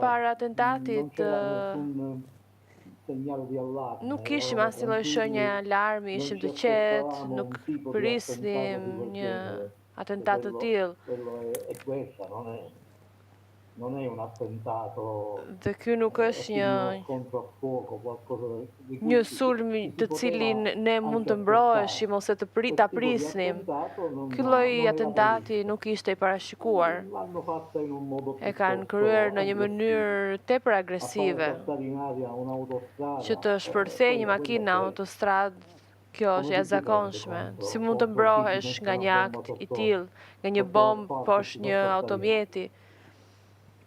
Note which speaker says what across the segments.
Speaker 1: Para atentatit nuk ishim asnjë lloj shenje alarmi, ishim të qetë, nuk prisnim një atentat të tillë. Dhe ky nuk është një sulm të cilin ne mund të mbroheshim ose ta prisnim. Ky lloj atentati nuk ishte i parashikuar. E kanë kryer në një mënyrë tepër agresive. Që të shpërthejë një makinë në autostradë, kjo është jashtëzakonshme. Si mund të mbrohesh nga një akt i tillë, nga një bombë poshtë një automjeti?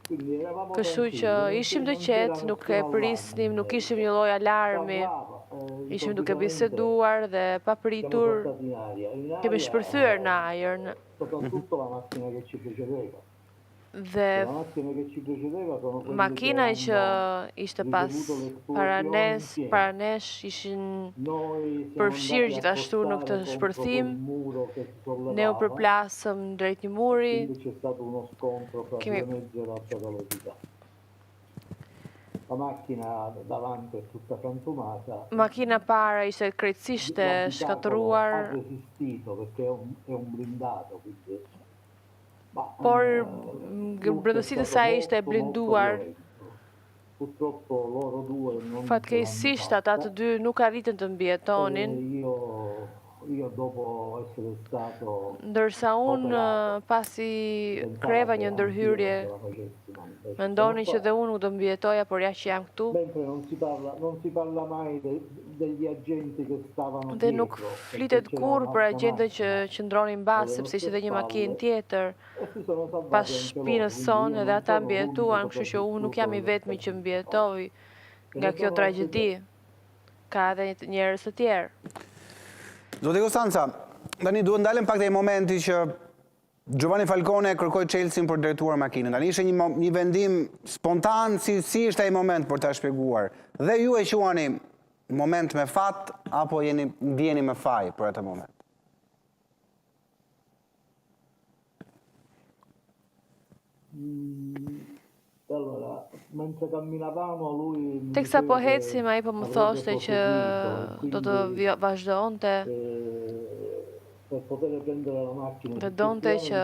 Speaker 1: Kështu që ishim të qetë, nuk e prisnim, nuk ishim një lloj alarmi. Ishim duke biseduar dhe papritur kemi shpërthyer në ajër. Dhe makina që ishte para nesh ishin përfshirë gjithashtu në këtë shpërthim. Ne u përplasëm drejt një muri. Makina para ishte krejtësisht e shkatëruar. Por brendësitë e saj ishte e blinduar. Fatkeqësisht ata të dy nuk arritën të mbijetonin. Ndërsa unë pasi kreva një ndërhyrje, mendoni që dhe unë nuk do mbijetoja, por ja që jam këtu. Dhe nuk flitet kurrë për agjentët që qëndronin mbas, sepse ishte edhe një makinë tjetër pas shpinës sonë dhe ata mbijetuan, kështu që unë nuk jam i vetmi që mbijetoi nga kjo tragjedi. Ka edhe njerëz të tjerë.
Speaker 2: Zoti Kostanca, tani duhet ndalem pak te momenti që Giovanni Falcone kërkoi Chelsea për drejtuar makinën. Tani ishte një vendim spontan, si ishte ai moment për ta shpjeguar. Dhe ju e quani moment me fat apo ndjeni me faj për atë moment?
Speaker 1: Teksa po ecim, ai po më thoshte që do të vazhdonte dhe donte që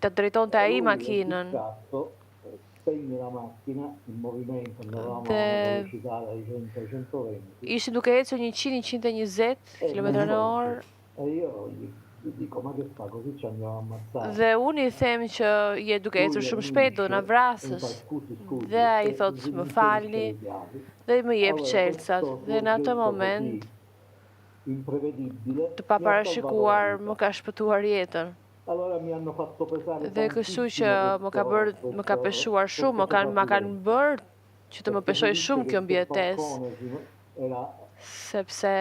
Speaker 1: të drejtonte ai makinën. Dhe ishim duke ecur 100-120 km/h. Dhe unë i them që je duke ecur shumë shpejt, do na vrasësh. Dhe ai thotë më falni dhe më jep çelësat. Dhe në atë moment të paparashikuar më ka shpëtuar jetën. Dhe kështu që më ka peshuar shumë, më kanë bërë që të më peshoj shumë kjo mbijetesë. Sepse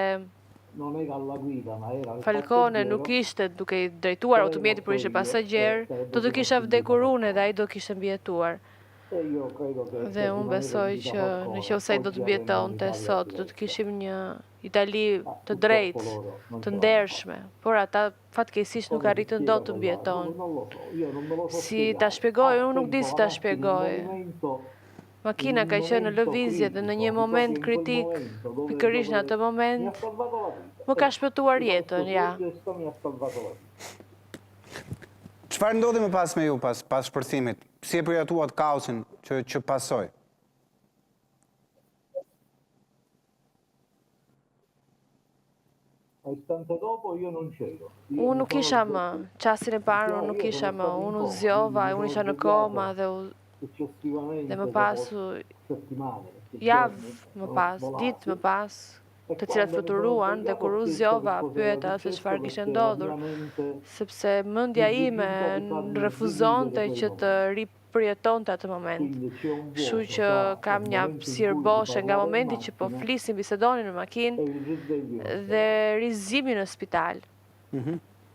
Speaker 1: Falcone nuk ishte duke i drejtuar automjetit, por ishte pasagjer, do të kisha vdekur unë dhe ai do kishte mbijetuar. Dhe unë besoj që nëse ai do të mbijetonte sot, do të kishim një Itali të drejtë, të ndershme, por ata fatkeqësisht nuk arritën dot të mbijetonin. Si ta shpjegoj, unë nuk di si ta shpjegoj. Makina ka qenë në lëvizje dhe në një moment kritik, pikërisht në atë moment, më ka shpëtuar jetën, ja.
Speaker 2: Çfarë ndodhi më pas me ju pas shpërthimit? Si e përjatuat kaosin që pasoi?
Speaker 1: Unë nuk isha më, çastin e parë unë nuk isha më, unë u zgjova, unë isha në koma dhe më pas javë më pas, ditë më pas, të cilat fluturuan dhe kur u zgjova pyeta se çfarë kishte ndodhur, sepse mendja ime refuzonte që të ripërjetonte atë moment. Kështu që kam një hapësirë boshe nga momenti që po flisim, bisedonin në makinë dhe rizimi në spital.